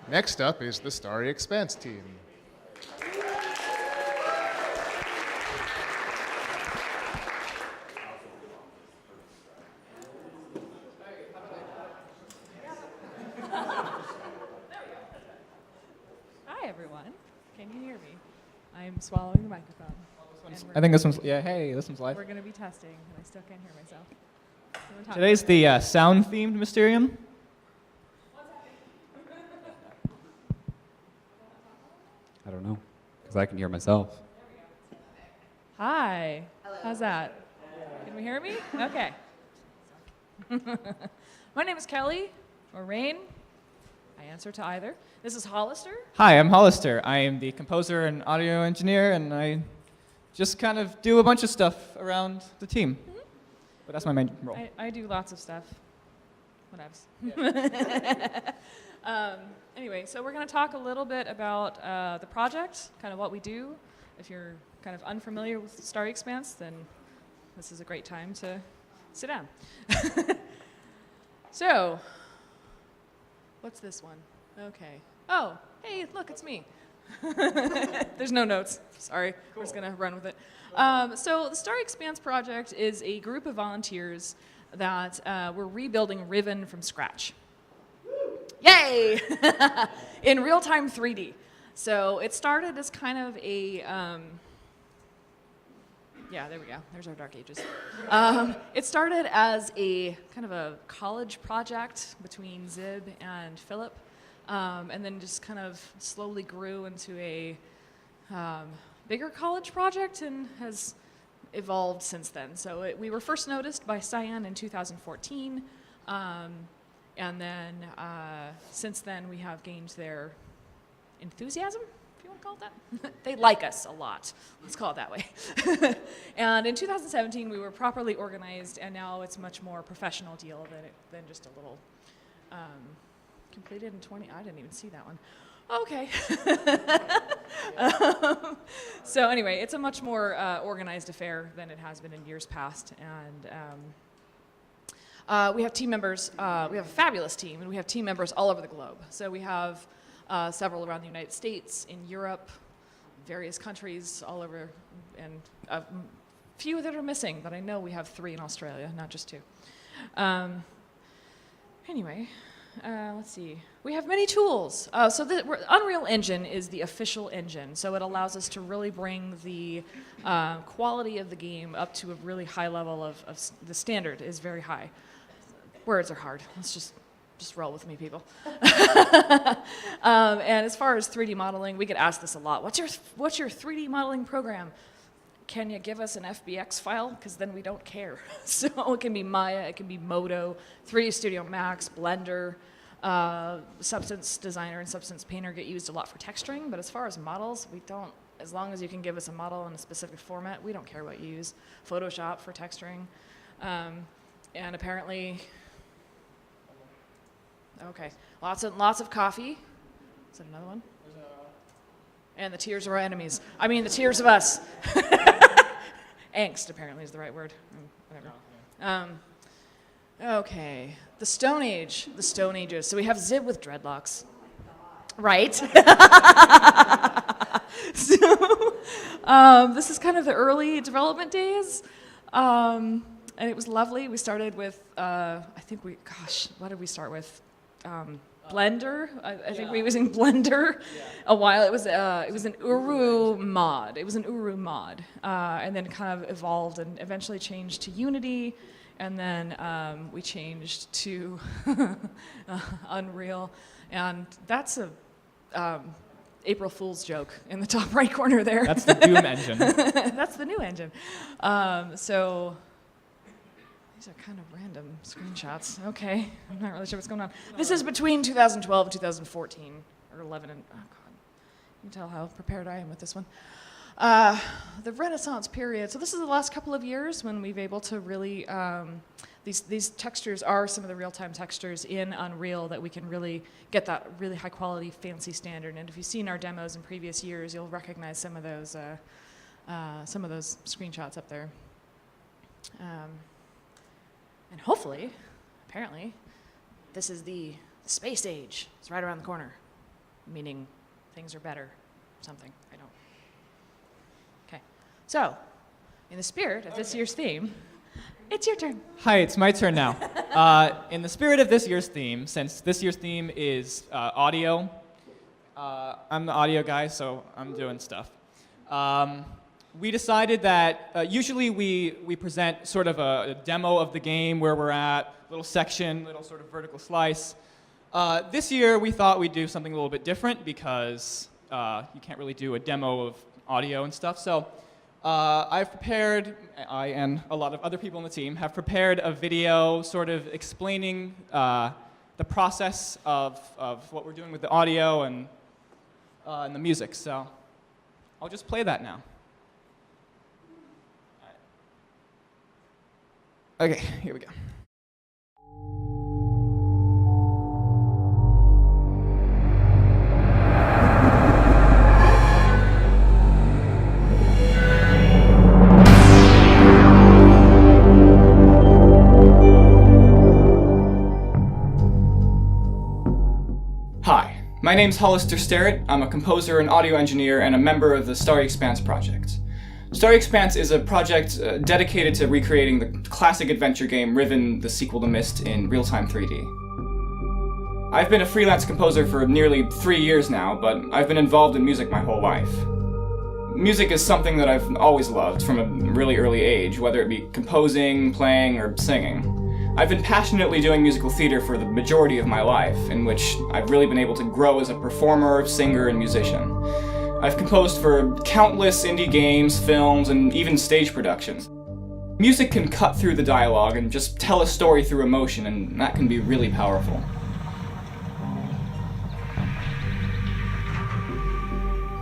Next up is the Starry Expanse team. Hi, everyone. Can you hear me? I'm swallowing the microphone. I think this one's, yeah, hey, this one's live. We're going to be testing, and I still can't hear myself. So we're talking Today's about- the sound-themed Mysterium. I don't know, because I can hear myself. Hi. How's that? Can we hear me? Okay. My name is Kelly, or Rain. I answer to either. This is Hollister. Hi, I'm Hollister. I am the composer and audio engineer, and I just kind of do a bunch of stuff around the team. But that's my main role. I do lots of stuff. Whatevs. Anyway, so we're going to talk a little bit about the project, kind of what we do. If you're kind of unfamiliar with Starry Expanse, then this is a great time to sit down. So, what's this one? Okay. Oh, hey, look, it's me. There's no notes. Sorry. Cool. We're just going to run with it. So the Starry Expanse project is a group of volunteers that we're rebuilding Riven from scratch. Yay! In real-time 3D. So it started as kind of a, yeah, there we go. There's our Dark Ages. It started as a kind of a college project between Zib and Philip, and then just kind of slowly grew into a bigger college project and has evolved since then. So we were first noticed by Cyan in 2014, and then since then we have gained their enthusiasm, if you want to call it that. They like us a lot. Let's call it that way. And in 2017 we were properly organized, and now it's a much more professional deal than just a little completed in 20. I didn't even see that one. Okay. So anyway, it's a much more organized affair than it has been in years past, and we have team members. We have a fabulous team, and we have team members all over the globe. So we have several around the United States, in Europe, various countries all over, and a few that are missing, but I know we have 3 in Australia, not just 2. Anyway. Let's see. We have many tools. So the Unreal Engine is the official engine, so it allows us to really bring the quality of the game up to a really high level of the standard is very high. Words are hard. Let's just roll with me, people. And as far as 3D modeling, we get asked this a lot. What's your 3D modeling program? Can you give us an FBX file? Because then we don't care. So it can be Maya, it can be Modo, 3D Studio Max, Blender, Substance Designer and Substance Painter get used a lot for texturing, but as far as models, we don't, as long as you can give us a model in a specific format, we don't care what you use. Photoshop for texturing. And apparently, okay, lots of coffee. Is that another one? And the tears of our enemies. I mean, the tears of us. Angst, apparently, is the right word. Whatever. Okay. The Stone Age. The Stone Ages. So we have Zib with dreadlocks. Right? So, this is kind of the early development days. And it was lovely. We started with, what did we start with? Blender. I think we were using Blender a while. It was an Uru mod. And then kind of evolved and eventually changed to Unity, and then we changed to Unreal, and that's a April Fool's joke in the top right corner there. That's the Doom engine. That's the new engine. So. These are kind of random screenshots. Okay, I'm not really sure what's going on. This is between 2012 and 2014, or 11, and oh god, you can tell how prepared I am with this one. The Renaissance period. So this is the last couple of years when we've able to really, these textures are some of the real-time textures in Unreal that we can really get that really high-quality, fancy standard. And if you've seen our demos in previous years, you'll recognize some of those screenshots up there. And hopefully, apparently, this is the space age. It's right around the corner. meaning things are better, something, I don't. Okay, so in the spirit of this year's theme, it's your turn. Hi, it's my turn now. In the spirit of this year's theme, since this year's theme is audio, I'm the audio guy, so I'm doing stuff. We decided that usually we present sort of a demo of the game where we're at, little section, little sort of vertical slice. This year we thought we'd do something a little bit different because you can't really do a demo of audio and stuff. So I've prepared, I and a lot of other people on the team have prepared a video sort of explaining the process of what we're doing with the audio and the music. So I'll just play that now. Okay, here we go. Hi, my name's Hollister Starrett. I'm a composer and audio engineer and a member of the Starry Expanse project. Starry Expanse is a project dedicated to recreating the classic adventure game Riven, the sequel to Myst, in real-time 3D. I've been a freelance composer for nearly 3 years now, but I've been involved in music my whole life. Music is something that I've always loved from a really early age, whether it be composing, playing, or singing. I've been passionately doing musical theater for the majority of my life, in which I've really been able to grow as a performer, singer, and musician. I've composed for countless indie games, films, and even stage productions. Music can cut through the dialogue and just tell a story through emotion, and that can be really powerful.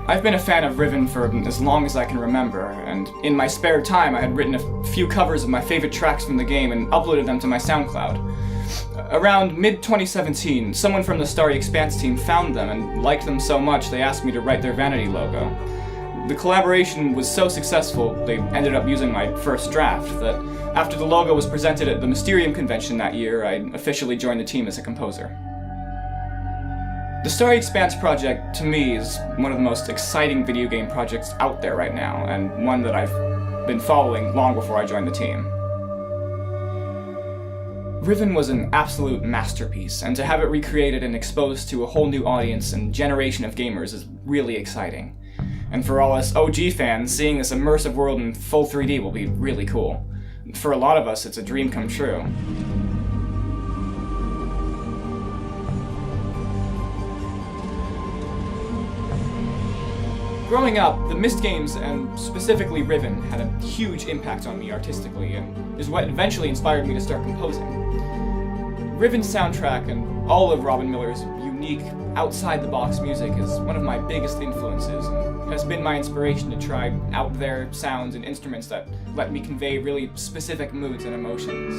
I've been a fan of Riven for as long as I can remember, and in my spare time I had written a few covers of my favorite tracks from the game and uploaded them to my SoundCloud. Around mid-2017, someone from the Starry Expanse team found them and liked them so much they asked me to write their vanity logo. The collaboration was so successful, they ended up using my first draft, that after the logo was presented at the Mysterium convention that year, I officially joined the team as a composer. The Starry Expanse project, to me, is one of the most exciting video game projects out there right now, and one that I've been following long before I joined the team. Riven was an absolute masterpiece, and to have it recreated and exposed to a whole new audience and generation of gamers is really exciting. And for all us OG fans, seeing this immersive world in full 3D will be really cool. For a lot of us, it's a dream come true. Growing up, the Myst games, and specifically Riven, had a huge impact on me artistically, and is what eventually inspired me to start composing. Riven's soundtrack and all of Robin Miller's unique, outside-the-box music is one of my biggest influences, and has been my inspiration to try out there sounds and instruments that let me convey really specific moods and emotions.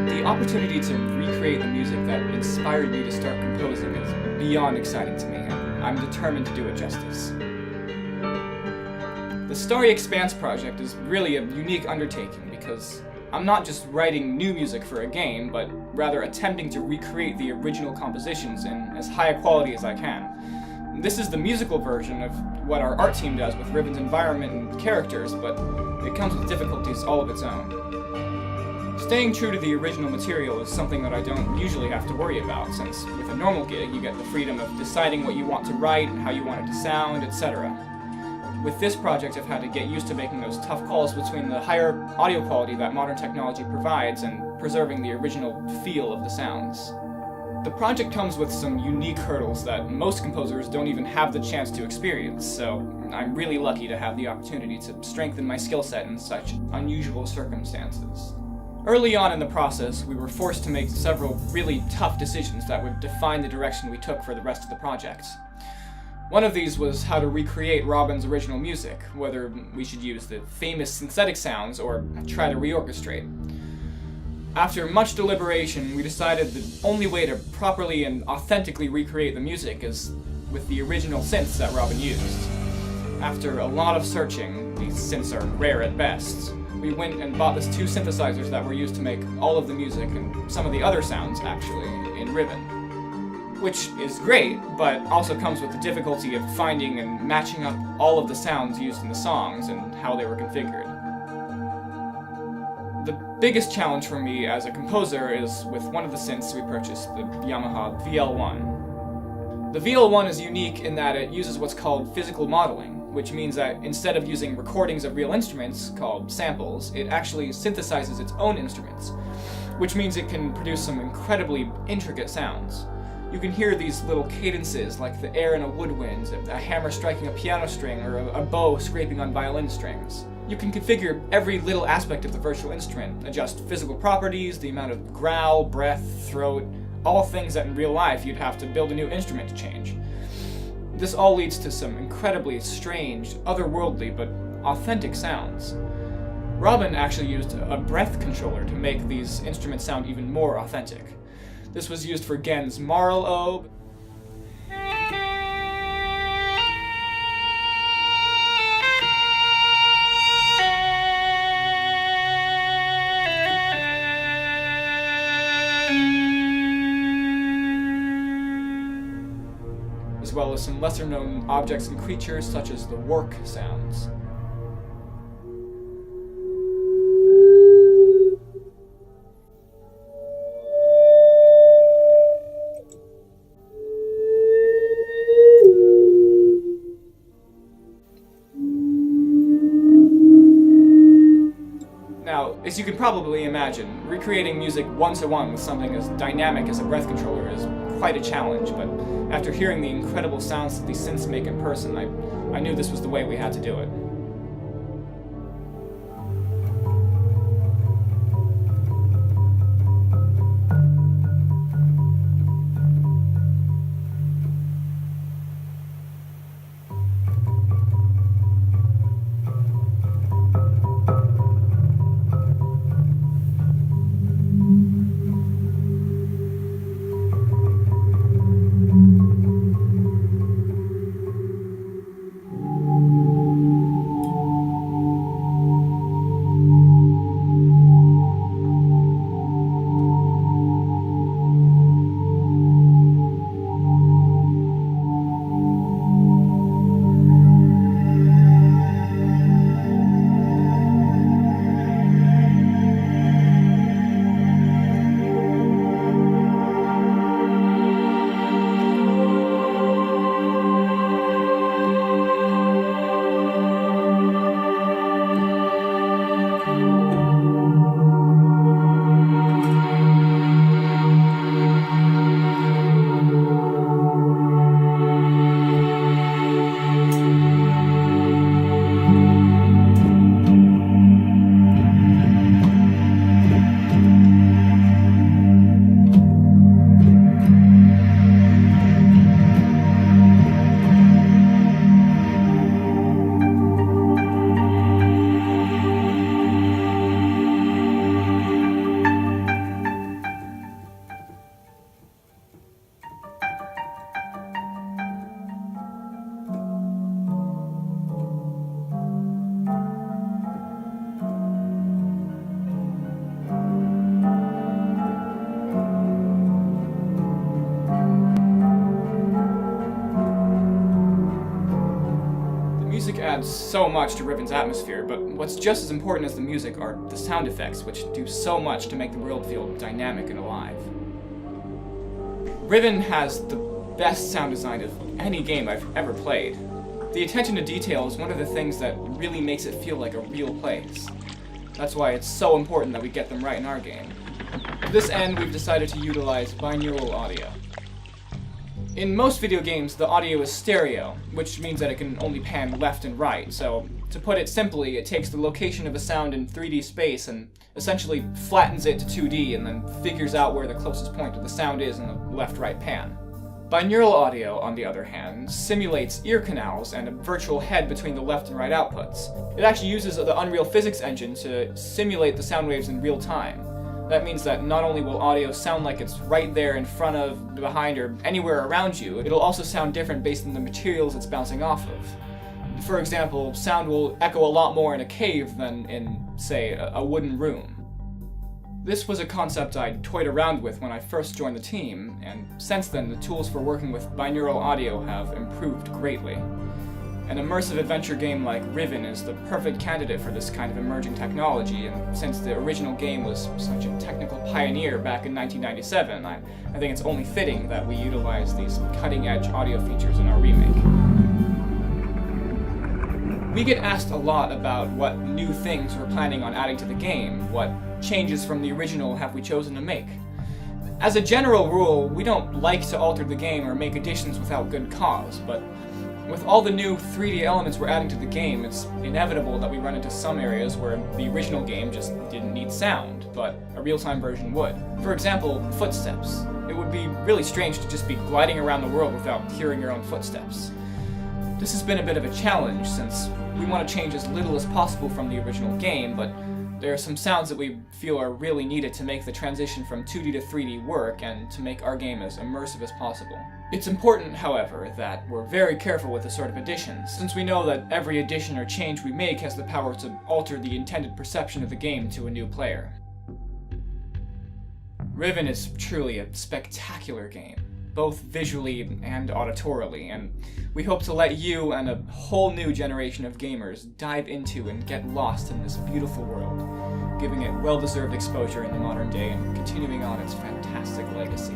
The opportunity to recreate the music that inspired me to start composing is beyond exciting to me, and I'm determined to do it justice. The Starry Expanse project is really a unique undertaking because I'm not just writing new music for a game, but rather attempting to recreate the original compositions in as high a quality as I can. This is the musical version of what our art team does with Riven's environment and characters, but it comes with difficulties all of its own. Staying true to the original material is something that I don't usually have to worry about, since with a normal gig you get the freedom of deciding what you want to write, how you want it to sound, etc. With this project I've had to get used to making those tough calls between the higher audio quality that modern technology provides and preserving the original feel of the sounds. The project comes with some unique hurdles that most composers don't even have the chance to experience, so I'm really lucky to have the opportunity to strengthen my skill set in such unusual circumstances. Early on in the process, we were forced to make several really tough decisions that would define the direction we took for the rest of the project. One of these was how to recreate Robin's original music, whether we should use the famous synthetic sounds or try to reorchestrate. After much deliberation, we decided the only way to properly and authentically recreate the music is with the original synths that Robin used. after a lot of searching, these synths are rare at best, we went and bought these two synthesizers that were used to make all of the music and some of the other sounds, actually, in Riven. Which is great, but also comes with the difficulty of finding and matching up all of the sounds used in the songs and how they were configured. The biggest challenge for me as a composer is with one of the synths we purchased, the Yamaha VL1. The VL1 is unique in that it uses what's called physical modeling, which means that instead of using recordings of real instruments, called samples, it actually synthesizes its own instruments, which means it can produce some incredibly intricate sounds. You can hear these little cadences, like the air in a woodwind, a hammer striking a piano string, or a bow scraping on violin strings. You can configure every little aspect of the virtual instrument, adjust physical properties, the amount of growl, breath, throat, all things that in real life you'd have to build a new instrument to change. This all leads to some incredibly strange, otherworldly, but authentic sounds. Robin actually used a breath controller to make these instruments sound even more authentic. This was used for Gen's Marl Obe, as well as some lesser-known objects and creatures such as the work sounds. Now, as you can probably imagine, recreating music one-to-one with something as dynamic as a breath controller is quite a challenge, but after hearing the incredible sounds that these synths make in person, I knew this was the way we had to do it. Adds so much to Riven's atmosphere, but what's just as important as the music are the sound effects, which do so much to make the world feel dynamic and alive. Riven has the best sound design of any game I've ever played. The attention to detail is one of the things that really makes it feel like a real place. That's why it's so important that we get them right in our game. To this end, we've decided to utilize binaural audio. In most video games, the audio is stereo, which means that it can only pan left and right, so to put it simply, it takes the location of a sound in 3D space and essentially flattens it to 2D and then figures out where the closest point of the sound is in the left-right pan. Binaural audio, on the other hand, simulates ear canals and a virtual head between the left and right outputs. It actually uses the Unreal Physics engine to simulate the sound waves in real time. That means that not only will audio sound like it's right there in front of, behind, or anywhere around you, it'll also sound different based on the materials it's bouncing off of. For example, sound will echo a lot more in a cave than in, say, a wooden room. This was a concept I toyed around with when I first joined the team, and since then the tools for working with binaural audio have improved greatly. An immersive adventure game like Riven is the perfect candidate for this kind of emerging technology, and since the original game was such a technical pioneer back in 1997, I think it's only fitting that we utilize these cutting-edge audio features in our remake. We get asked a lot about what new things we're planning on adding to the game, what changes from the original have we chosen to make. As a general rule, we don't like to alter the game or make additions without good cause, but with all the new 3D elements we're adding to the game, it's inevitable that we run into some areas where the original game just didn't need sound, but a real-time version would. For example, footsteps. It would be really strange to just be gliding around the world without hearing your own footsteps. This has been a bit of a challenge since we want to change as little as possible from the original game, but there are some sounds that we feel are really needed to make the transition from 2D to 3D work and to make our game as immersive as possible. It's important, however, that we're very careful with this sort of additions, since we know that every addition or change we make has the power to alter the intended perception of the game to a new player. Riven is truly a spectacular game, both visually and auditorily, and we hope to let you and a whole new generation of gamers dive into and get lost in this beautiful world, giving it well-deserved exposure in the modern day and continuing on its fantastic legacy.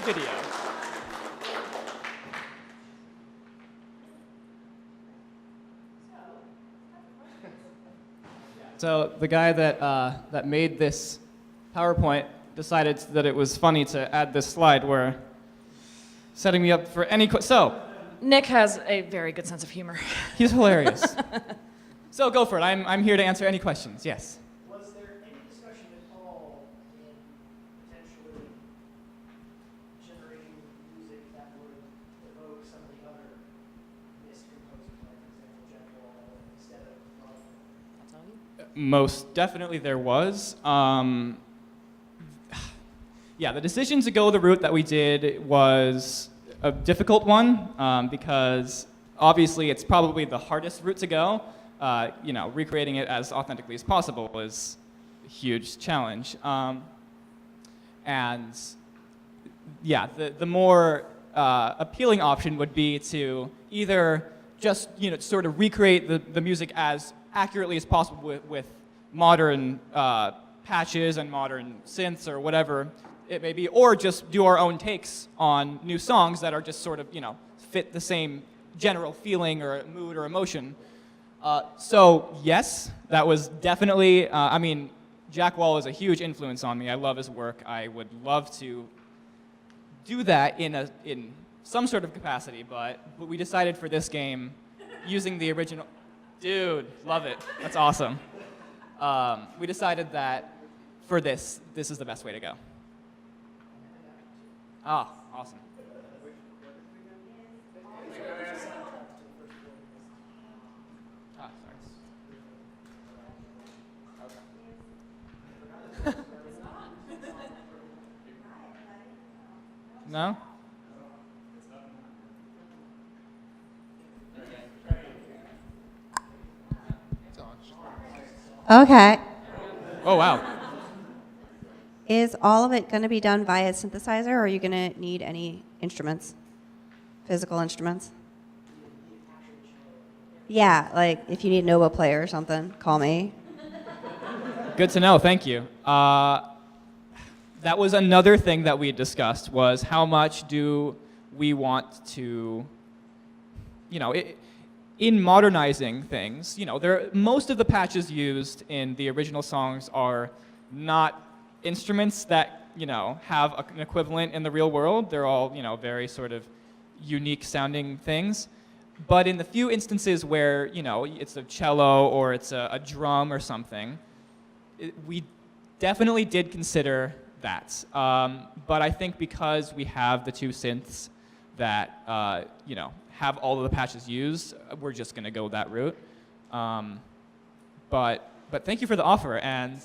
Video. So the guy that made this PowerPoint decided that it was funny to add this slide where setting me up for any so Nick has a very good sense of humor. he's hilarious. So go for it. I'm here to answer any questions. Yes. Was there any discussion at all in potentially generating music that would evoke some of the other missed composers, like for example, Jack Wall, instead of I'll tell you. Most definitely there was. Yeah, the decision to go the route that we did was a difficult one because obviously it's probably the hardest route to go. Recreating it as authentically as possible is a huge challenge. And yeah, the more appealing option would be to either just sort of recreate the music as accurately as possible with modern patches and modern synths or whatever it may be, or just do our own takes on new songs that are just sort of fit the same general feeling or mood or emotion. So yes, that was definitely, Jack Wall is a huge influence on me. I love his work. I would love to do that in some sort of capacity, but we decided for this game, using the original, dude, love it. That's awesome. We decided that for this is the best way to go. Ah, awesome. No? Okay. Oh, wow. Is all of it going to be done via synthesizer, or are you going to need any instruments? Physical instruments? Yeah, like if you need a Nova player or something, call me. Good to know. Thank you. that was another thing that we had discussed, was how much do we want to, in modernizing things, most of the patches used in the original songs are not instruments that, have an equivalent in the real world. They're all, very sort of unique sounding things. But in the few instances where, it's a cello or it's a drum or something, we definitely did consider that. But I think because we have the two synths that, have all of the patches used, we're just going to go that route. But thank you for the offer. And,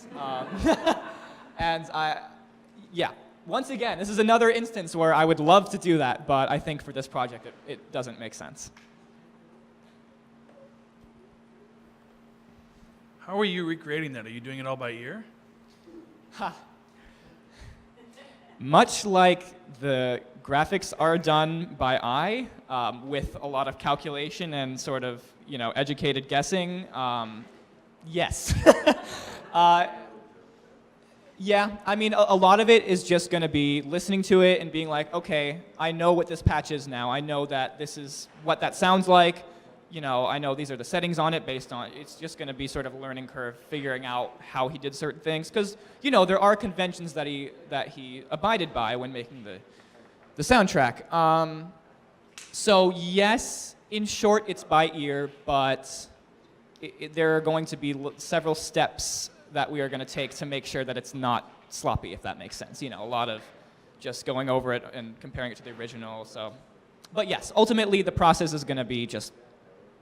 once again, this is another instance where I would love to do that, but I think for this project, it doesn't make sense. How are you recreating that? Are you doing it all by ear? Much like the graphics are done by eye, with a lot of calculation and sort of, educated guessing, yes. Yeah, I mean, a lot of it is just going to be listening to it and being like, okay, I know what this patch is now. I know that this is what that sounds like. I know these are the settings on it based on, it's just going to be sort of a learning curve, figuring out how he did certain things. Because, there are conventions that he abided by when making the soundtrack. So yes, in short, it's by ear, but there are going to be several steps that we are going to take to make sure that it's not sloppy, if that makes sense. A lot of just going over it and comparing it to the original. So, but yes, ultimately the process is going to be just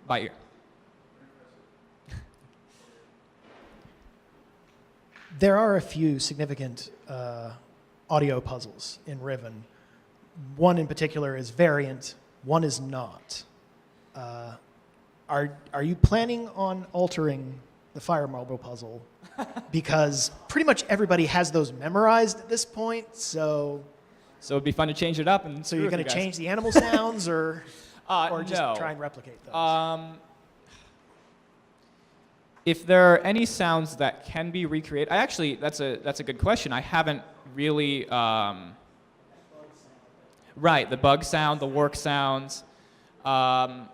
by ear. There are a few significant audio puzzles in Riven. One in particular is variant, one is not. Are you planning on altering the fire marble puzzle? Because pretty much everybody has those memorized at this point, so it'd be fun to change it up. And so you're going to change the animal sounds, or just no. try and replicate those? If there are any sounds that can be recreated, that's a good question. I haven't really. Right, the bug sound, the work sounds. No,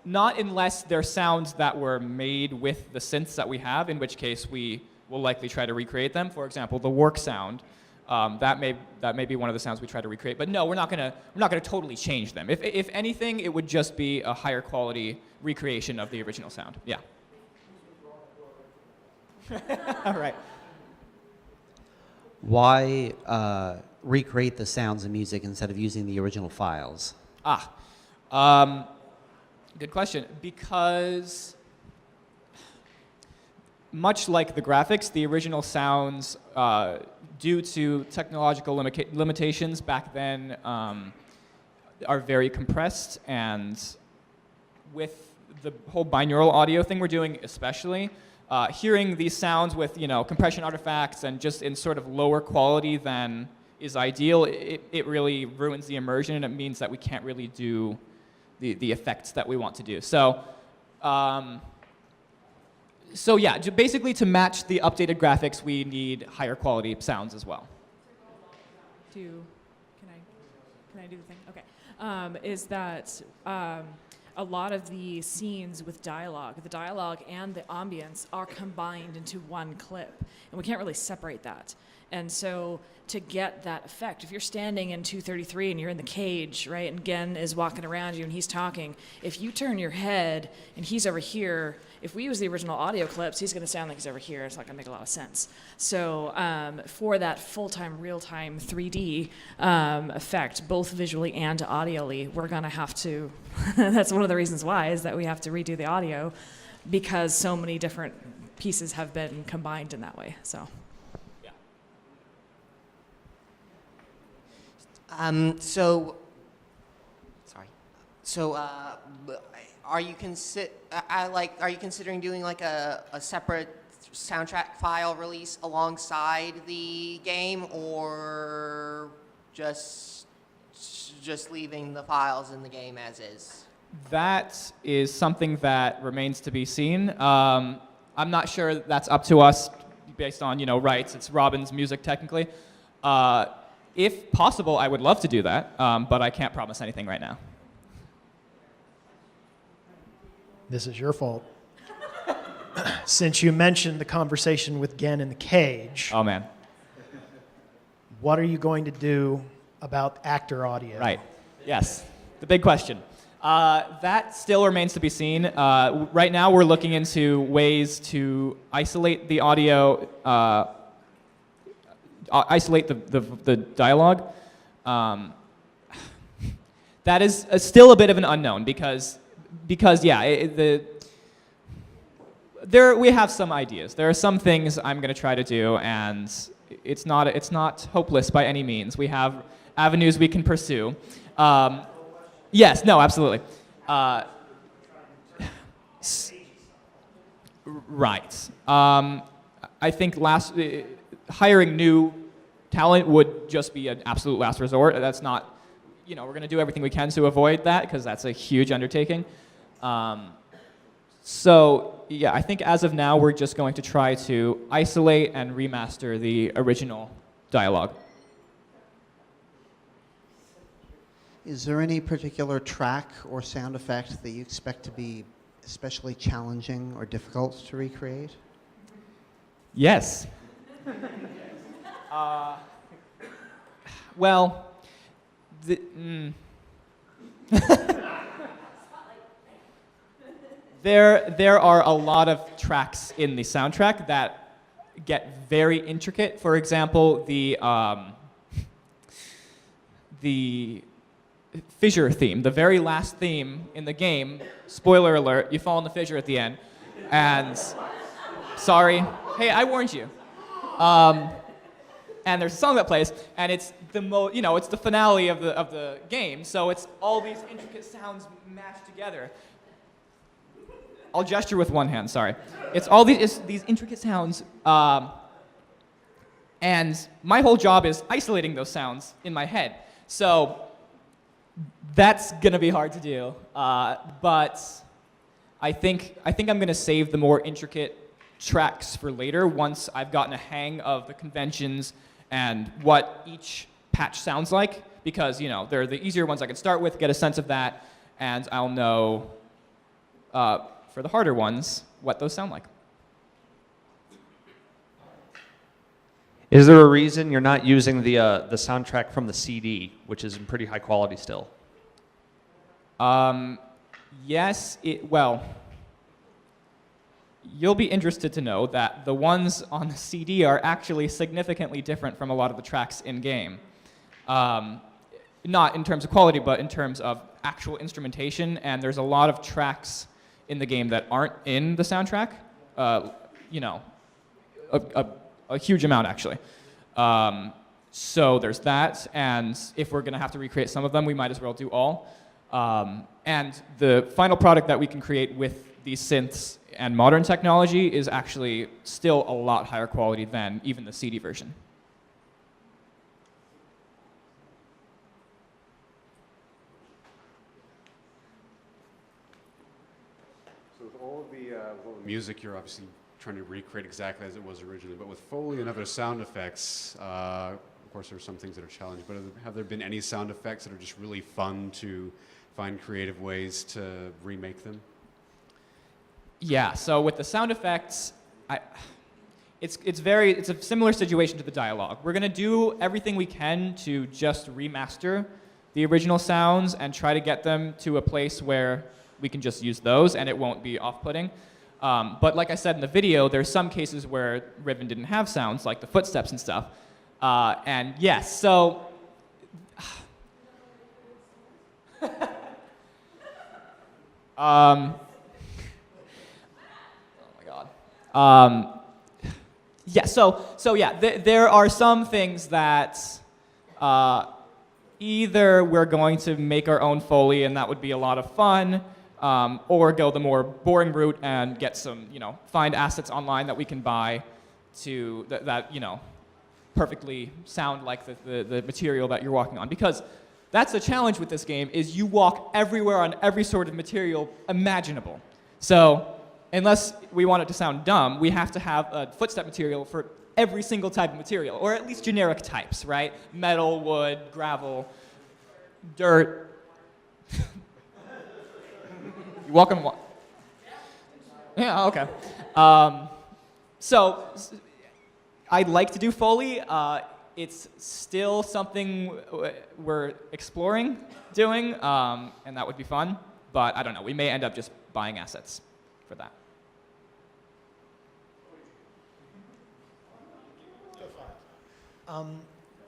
not unless they're sounds that were made with the synths that we have, in which case we will likely try to recreate them. For example, the work sound. That may be one of the sounds we try to recreate. But no, we're not gonna totally change them. If anything, it would just be a higher quality recreation of the original sound. Yeah. All right. Why recreate the sounds and music instead of using the original files? Good question. Because much like the graphics, the original sounds, due to technological limitations back then, are very compressed. And with the whole binaural audio thing we're doing especially, hearing these sounds with compression artifacts and just in sort of lower quality than is ideal, it really ruins the immersion, and it means that we can't really do the effects that we want to do. So yeah, basically to match the updated graphics, we need higher quality sounds as well. Can I do the thing? Okay. Is that a lot of the scenes with the dialogue and the ambience are combined into one clip, and we can't really separate that. And so to get that effect, if you're standing in 233 and you're in the cage, right, and Gen is walking around you and he's talking, if you turn your head and he's over here, if we use the original audio clips, he's going to sound like he's over here. It's not going to make a lot of sense. So for that full-time, real-time 3D effect, both visually and audioly, we're going to have to, that's one of the reasons why, is that we have to redo the audio, because so many different pieces have been combined in that way. So. Are you considering doing like a separate soundtrack file release alongside the game, or just leaving the files in the game as is? That is something that remains to be seen. I'm not sure that's up to us based on rights. It's Robin's music technically. If possible, I would love to do that, but I can't promise anything right now. This is your fault. Since you mentioned the conversation with Gen in the cage, Oh man. what are you going to do about actor audio? Right. Yes. The big question. That still remains to be seen. Right now, we're looking into ways to isolate the audio, isolate the dialogue. That is still a bit of an unknown because yeah, we have some ideas. There are some things I'm going to try to do, and it's not hopeless by any means. We have avenues we can pursue. Yes, no, absolutely. Right. I think hiring new talent would just be an absolute last resort. That's not, we're going to do everything we can to avoid that because that's a huge undertaking. So, yeah, I think as of now, we're just going to try to isolate and remaster the original dialogue. Is there any particular track or sound effect that you expect to be especially challenging or difficult to recreate? Yes. Well, there are a lot of tracks in the soundtrack that get very intricate. For example, the fissure theme, the very last theme in the game, spoiler alert, you fall in the fissure at the end. And sorry, hey, I warned you. And there's a song that plays, and it's it's the finale of the game, so it's all these intricate sounds mashed together. I'll gesture with one hand, sorry. It's all these intricate sounds, and my whole job is isolating those sounds in my head. So that's gonna be hard to do, but I think I'm gonna save the more intricate tracks for later once I've gotten a hang of the conventions and what each patch sounds like, because they're the easier ones I can start with, get a sense of that, and I'll know for the harder ones what those sound like. Is there a reason you're not using the soundtrack from the CD, which is in pretty high quality still? Yes, well, you'll be interested to know that the ones on the CD are actually significantly different from a lot of the tracks in-game. Not in terms of quality, but in terms of actual instrumentation, and there's a lot of tracks in the game that aren't in the soundtrack. A huge amount, actually. So there's that, and if we're going to have to recreate some of them, we might as well do all. And the final product that we can create with these synths and modern technology is actually still a lot higher quality than even the CD version. So with all of the music, you're obviously trying to recreate exactly as it was originally, but with Foley and other sound effects, of course there's some things that are challenging, but have there been any sound effects that are just really fun to find creative ways to remake them? Yeah, so with the sound effects, it's a similar situation to the dialogue. We're going to do everything we can to just remaster the original sounds and try to get them to a place where we can just use those and it won't be off-putting. But like I said in the video, there's some cases where Riven didn't have sounds, like the footsteps and stuff. And yes, so... oh my God. Yeah, so yeah, there are some things that either we're going to make our own Foley and that would be a lot of fun, or go the more boring route and get some, find assets online that we can buy to that perfectly sound like the material that you're walking on. Because that's the challenge with this game, is you walk everywhere on every sort of material imaginable. So unless we want it to sound dumb, we have to have a footstep material for every single type of material, or at least generic types, right? Metal, wood, gravel, dirt. You're welcome. Yeah, okay. So I'd like to do Foley. It's still something we're exploring doing, and that would be fun. But I don't know. We may end up just buying assets for that.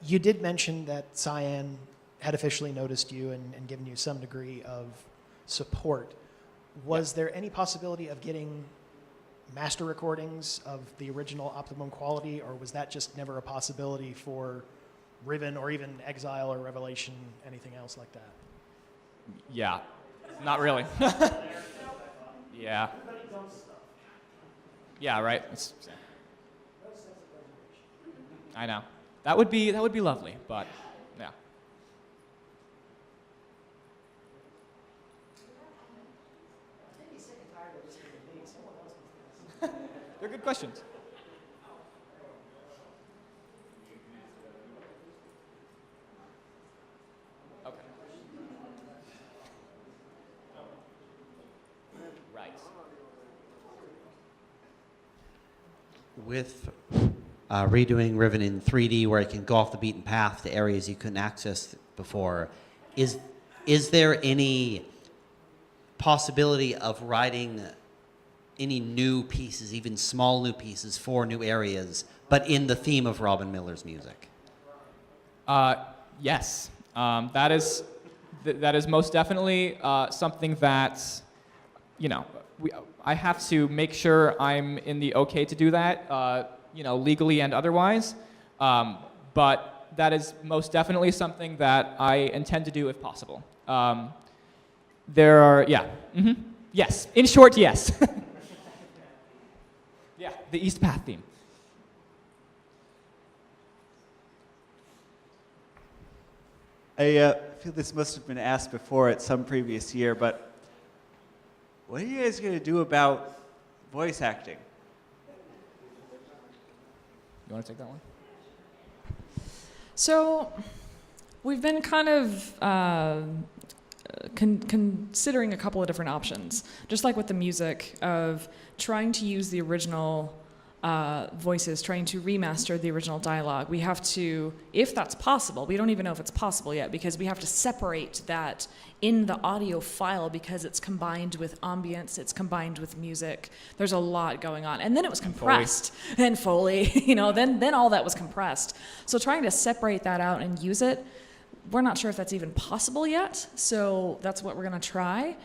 You did mention that Cyan had officially noticed you and given you some degree of support. Was there any possibility of getting master recordings of the original optimum quality, or was that just never a possibility for Riven or even Exile or Revelation, anything else like that? Yeah, not really. Yeah. Yeah, right. I know. That would be lovely, but yeah. They're good questions. Okay. Right. With redoing Riven in 3D, where it can go off the beaten path to areas you couldn't access before, is there any possibility of writing any new pieces, even small new pieces for new areas, but in the theme of Robin Miller's music? Yes. That is most definitely something that, I have to make sure I'm in the okay to do that, legally and otherwise. But that is most definitely something that I intend to do if possible. Yes. In short, yes. Yeah, the East Path theme. I feel this must have been asked before at some previous year, but what are you guys going to do about voice acting? You want to take that one? So we've been kind of considering a couple of different options, just like with the music, of trying to use the original voices, trying to remaster the original dialogue. We have to, if that's possible, we don't even know if it's possible yet, because we have to separate that in the audio file because it's combined with ambience, it's combined with music. There's a lot going on. And then it was compressed. And Foley, then all that was compressed. So trying to separate that out and use it, we're not sure if that's even possible yet, so that's what we're going to try.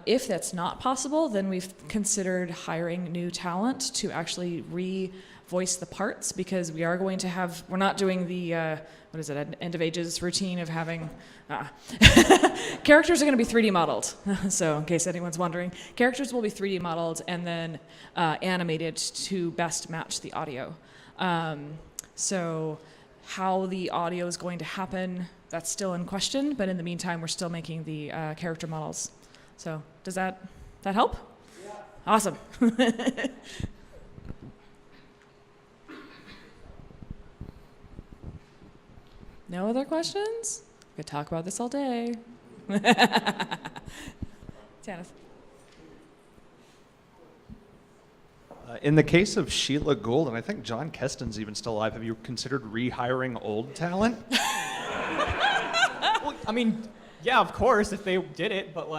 If that's not possible, then we've considered hiring new talent to actually re-voice the parts, because we are going to have, we're not doing the, end of ages routine of having, characters are going to be 3D modeled, so in case anyone's wondering. Characters will be 3D modeled and then animated to best match the audio. So how the audio is going to happen, that's still in question, but in the meantime, we're still making the character models. So does that help? Yeah. Awesome. No other questions? We could talk about this all day. Tanith. In the case of Sheila Gould, and I think John Keston's even still alive, have you considered rehiring old talent? Well, I mean, yeah, of course, if they did it, but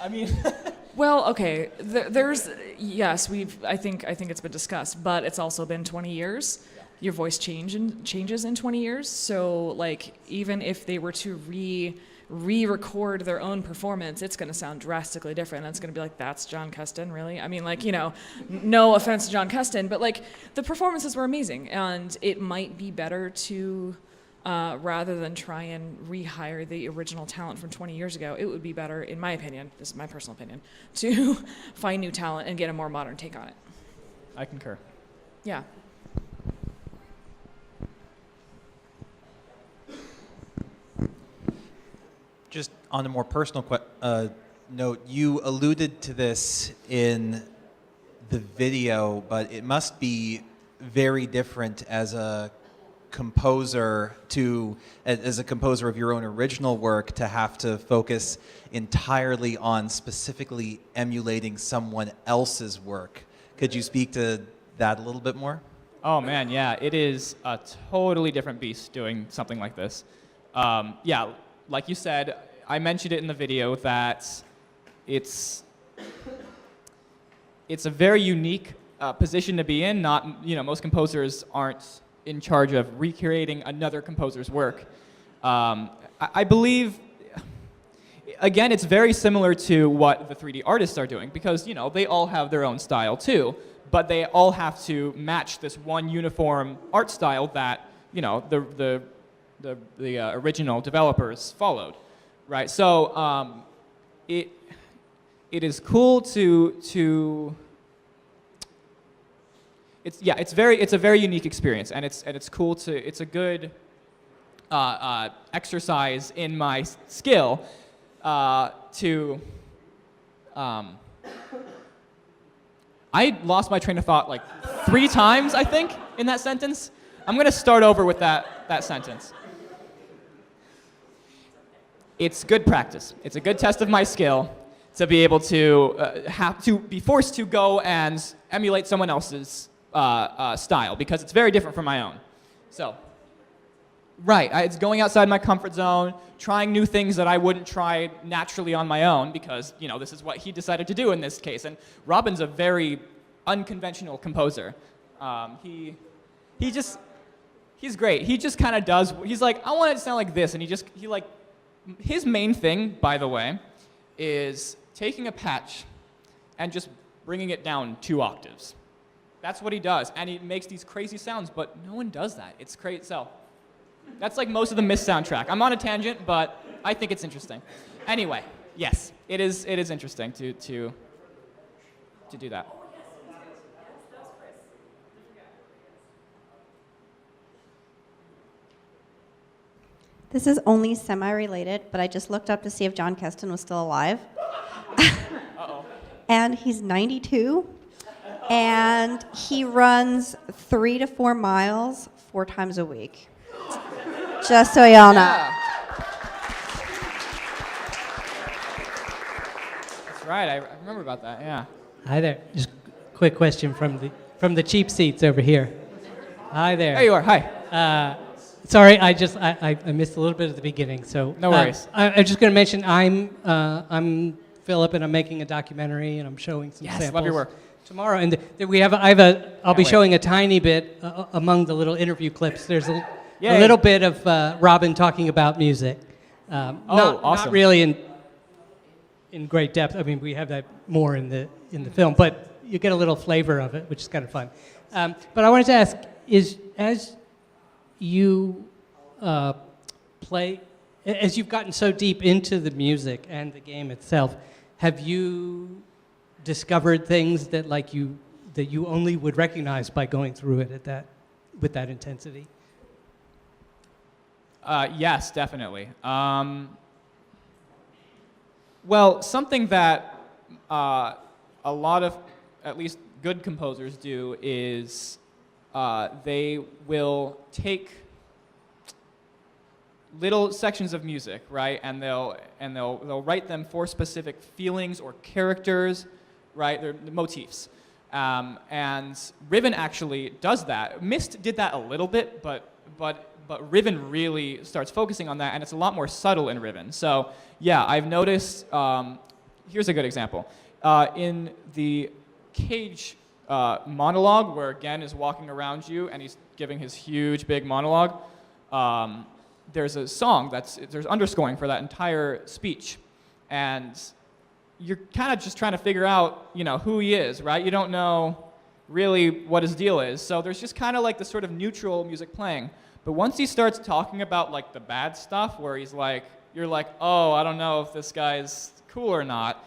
I mean. Well, okay. Yes, I think it's been discussed, but it's also been 20 years. Yeah. Your voice changes in 20 years. So, even if they were to re-record their own performance, it's going to sound drastically different. It's going to be like, that's John Keston, really? I mean, no offense to John Keston, but the performances were amazing, and it might be better to, rather than try and rehire the original talent from 20 years ago, it would be better, in my opinion, this is my personal opinion, to find new talent and get a more modern take on it. I concur. Yeah. Just on a more personal note, you alluded to this in the video, but it must be very different as a composer as a composer of your own original work to have to focus entirely on specifically emulating someone else's work. Could you speak to that a little bit more? Oh man, yeah, it is a totally different beast doing something like this. Yeah, like you said, I mentioned it in the video that it's a very unique position to be in. Not, most composers aren't in charge of recreating another composer's work. I believe, again, it's very similar to what the 3D artists are doing because, they all have their own style too, but they all have to match this one uniform art style that, the original developers followed, right? So it is cool to it's a very unique experience, and it's cool it's a good exercise in my skill to. I lost my train of thought like 3 times, I think, in that sentence. I'm gonna start over with that sentence. It's good practice. It's a good test of my skill to be able to have to be forced to go and emulate someone else's style because it's very different from my own. So, right, it's going outside my comfort zone, trying new things that I wouldn't try naturally on my own because, this is what he decided to do in this case. And Robin's a very unconventional composer. He's great. He just kind of does, he's like, I want it to sound like this. And his main thing, by the way, is taking a patch and just bringing it down 2 octaves. That's what he does. And he makes these crazy sounds, but no one does that. It's crazy. So that's like most of the Myst soundtrack. I'm on a tangent, but I think it's interesting. Anyway, yes, it is interesting to do that. This is only semi-related, but I just looked up to see if John Keston was still alive. Uh-oh. And he's 92, and he runs 3 to 4 miles 4 times a week. Just so y'all know. Yeah. That's right. I remember about that. Yeah. Hi there. Just a quick question from the cheap seats over here. Hi there. There you are. Hi. Sorry, I missed a little bit at the beginning. So no worries. I'm just going to mention I'm Philip, and I'm making a documentary, and I'm showing some samples. Love your work. Tomorrow, and I'll be showing a tiny bit among the little interview clips. There's a little bit of Robin talking about music. Awesome. Not really in great depth. I mean, we have that more in the film, but you get a little flavor of it, which is kind of fun. But I wanted to ask: as you play, as you've gotten so deep into the music and the game itself, have you discovered things that you only would recognize by going through it with that intensity? Yes, definitely. Well, something that a lot of, at least good composers do is they will take little sections of music, right, and they'll write them for specific feelings or characters, right? They're motifs. And Riven actually does that. Myst did that a little bit, but Riven really starts focusing on that, and it's a lot more subtle in Riven. So yeah, I've noticed, here's a good example. In the cage monologue, where Gen is walking around you and he's giving his huge, big monologue, there's a song there's underscoring for that entire speech. And you're kind of just trying to figure out, who he is, right? You don't know really what his deal is. So there's just kind of like this sort of neutral music playing. But once he starts talking about like the bad stuff, where he's like, you're like, oh, I don't know if this guy's cool or not,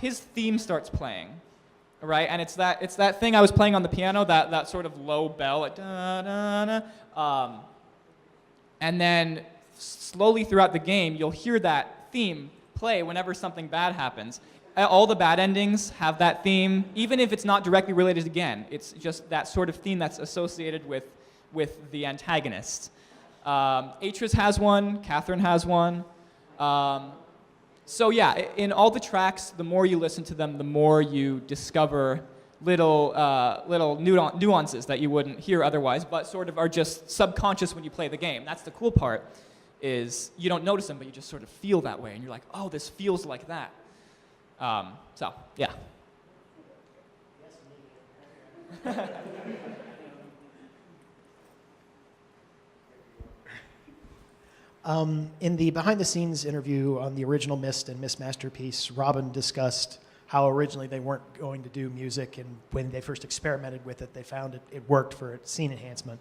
his theme starts playing, right? And it's that thing I was playing on the piano, that sort of low bell, like da da da. And then slowly throughout the game, you'll hear that theme play whenever something bad happens. All the bad endings have that theme, even if it's not directly related again. It's just that sort of theme that's associated with the antagonist. Atris has one, Catherine has one. So yeah, in all the tracks, the more you listen to them, the more you discover little nuances that you wouldn't hear otherwise, but sort of are just subconscious when you play the game. That's the cool part, is you don't notice them, but you just sort of feel that way, and you're like, oh, this feels like that. So, yeah. In the behind-the-scenes interview on the original Myst and Myst Masterpiece, Robin discussed how originally they weren't going to do music, and when they first experimented with it, they found it worked for scene enhancement.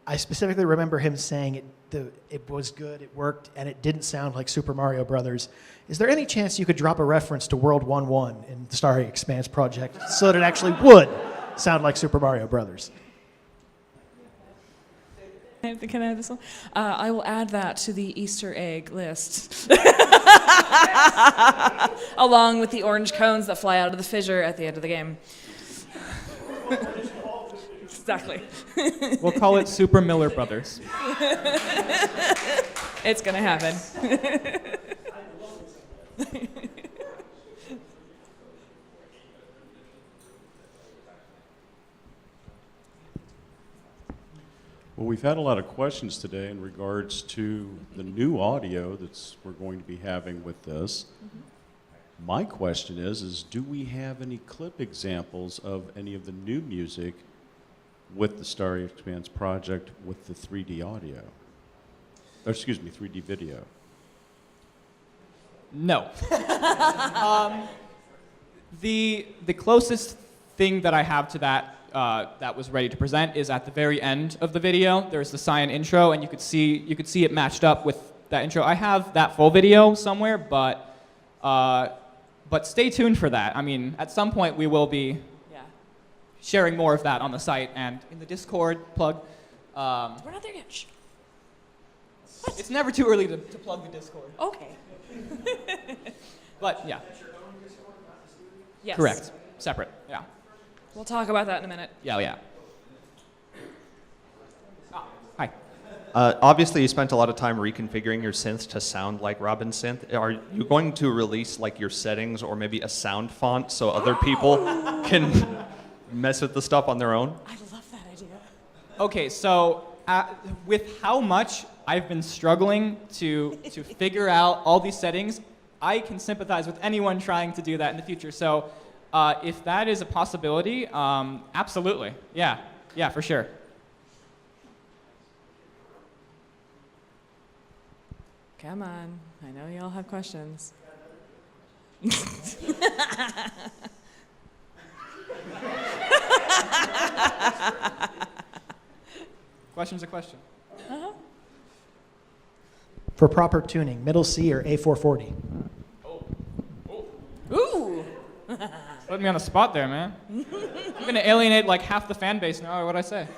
I specifically remember him saying it was good, it worked, and it didn't sound like Super Mario Brothers. Is there any chance you could drop a reference to World 1-1 in the Starry Expanse project so that it actually would sound like Super Mario Brothers? Can I have this one? I will add that to the Easter egg list. Along with the orange cones that fly out of the fissure at the end of the game. Exactly. We'll call it Super Miller Brothers. It's gonna happen. Well, we've had a lot of questions today in regards to the new audio we're going to be having with this. Mm-hmm. My question is do we have any clip examples of any of the new music with the Starry Expanse project with the 3D audio? Or, excuse me, 3D video. No. The closest thing that I have to that that was ready to present is at the very end of the video. There's the Cyan intro, and you could see it matched up with that intro. I have that full video somewhere, but stay tuned for that. I mean, at some point we will be sharing more of that on the site and in the Discord plug. We're not there yet. Shh. It's never too early to plug the Discord. Okay. But yeah. Yes. Correct. Separate. Yeah. We'll talk about that in a minute. Yeah. Hi. Obviously, you spent a lot of time reconfiguring your synth to sound like Robin's synth. Are you going to release like your settings or maybe a sound font so other people can mess with the stuff on their own? I love that idea. Okay, so with how much I've been struggling to figure out all these settings, I can sympathize with anyone trying to do that in the future. So if that is a possibility, absolutely. Yeah, for sure. Come on. I know you all have questions. Question's a question. Uh-huh. For proper tuning, middle C or A440? Ooh! Put me on the spot there, man. I'm gonna alienate like half the fan base now, or what'd I say?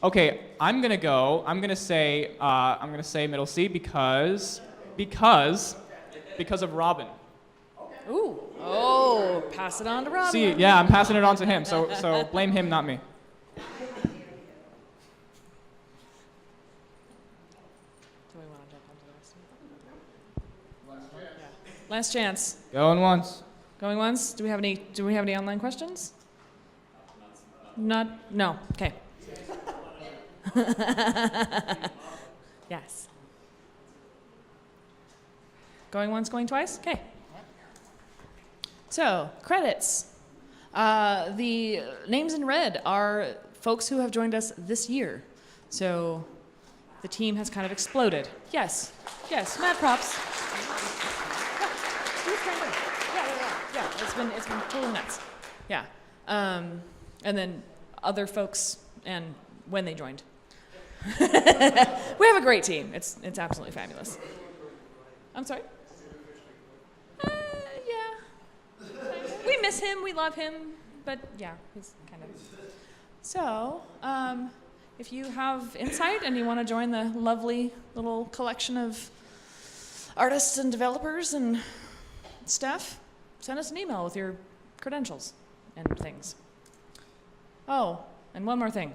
Okay, I'm gonna say middle C because of Robin. Ooh. Oh, pass it on to Robin. See, yeah, I'm passing it on to him, so blame him, not me. Do we want to jump onto the rest? Yeah. Last chance. Going once. Going once? Do we have any online questions? No. Okay. Yes. Going once, going twice? Okay. So, credits. The names in red are folks who have joined us this year. So, the team has kind of exploded. Yes, mad props. Yeah, it's been totally nuts. Yeah. And then other folks and when they joined. We have a great team. It's absolutely fabulous. I'm sorry? Yeah. We miss him, we love him, but yeah, he's kind of... So, if you have insight and you want to join the lovely little collection of artists and developers and stuff, send us an email with your credentials and things. Oh, and one more thing.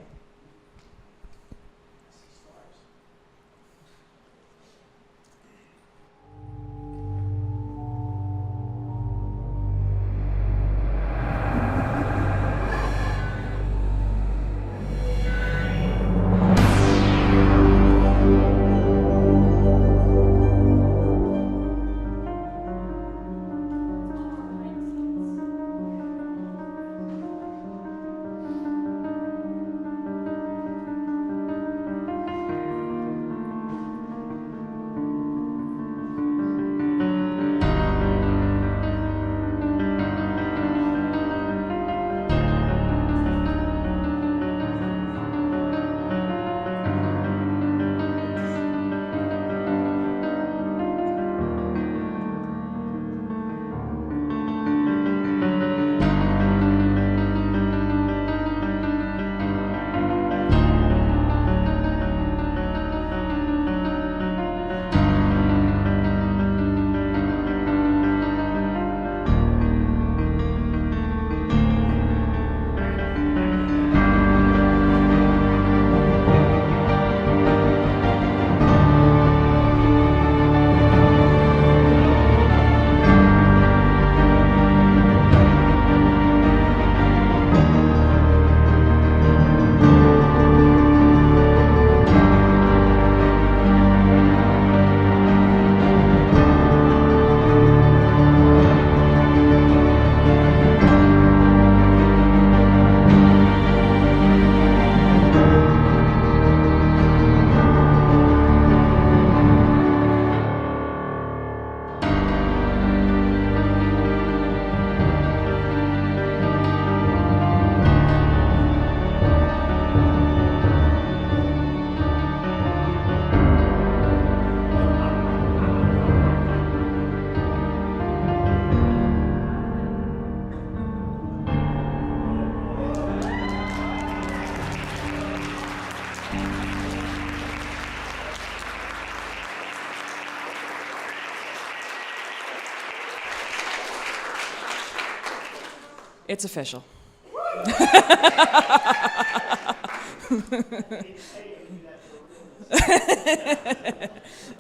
It's official.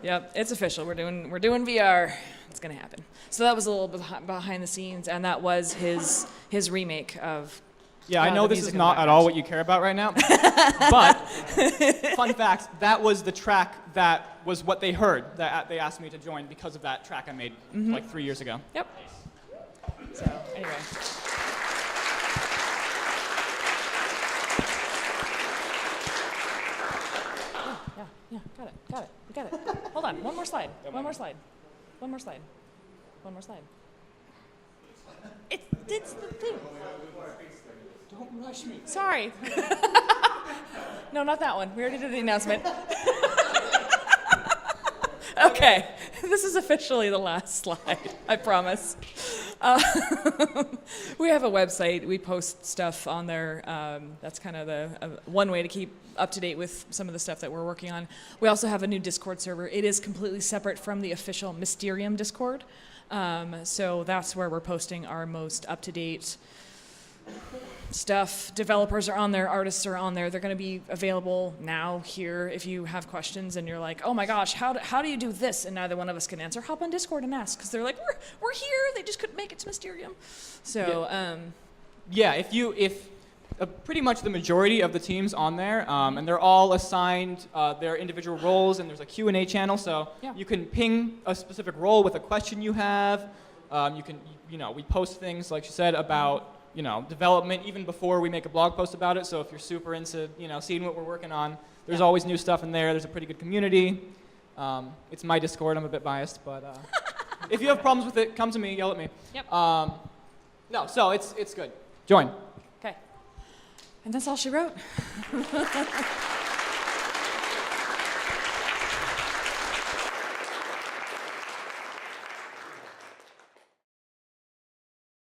Yep, it's official. We're doing VR. It's gonna happen. So that was a little bit behind the scenes, and that was his remake of. Yeah, I know this is not at all what you care about right now, but fun fact, that was the track that was what they heard. That they asked me to join because of that track I made like 3 years ago. Yep. So anyway. Yeah, got it. We got it. Hold on, one more slide. One more slide. It's the thing. Don't rush me. Sorry. No, not that one. We already did the announcement. Okay, this is officially the last slide, I promise. We have a website. We post stuff on there. That's kind of one way to keep up to date with some of the stuff that we're working on. We also have a new Discord server. It is completely separate from the official Mysterium Discord. So that's where we're posting our most up-to-date stuff. Developers are on there, artists are on there. They're going to be available now here if you have questions and you're like, oh my gosh, how do you do this? And neither one of us can answer. Hop on Discord and ask, because they're like, we're here. They just couldn't make it to Mysterium. So if pretty much the majority of the teams on there, and they're all assigned their individual roles, and there's a Q&A channel, so you can ping a specific role with a question you have. We post things, like she said, about development even before we make a blog post about it. So if you're super into seeing what we're working on, there's always new stuff in there. There's a pretty good community. It's my Discord. I'm a bit biased, but if you have problems with it, come to me, yell at me. Yep. So it's good. Join. Okay. And that's all she wrote.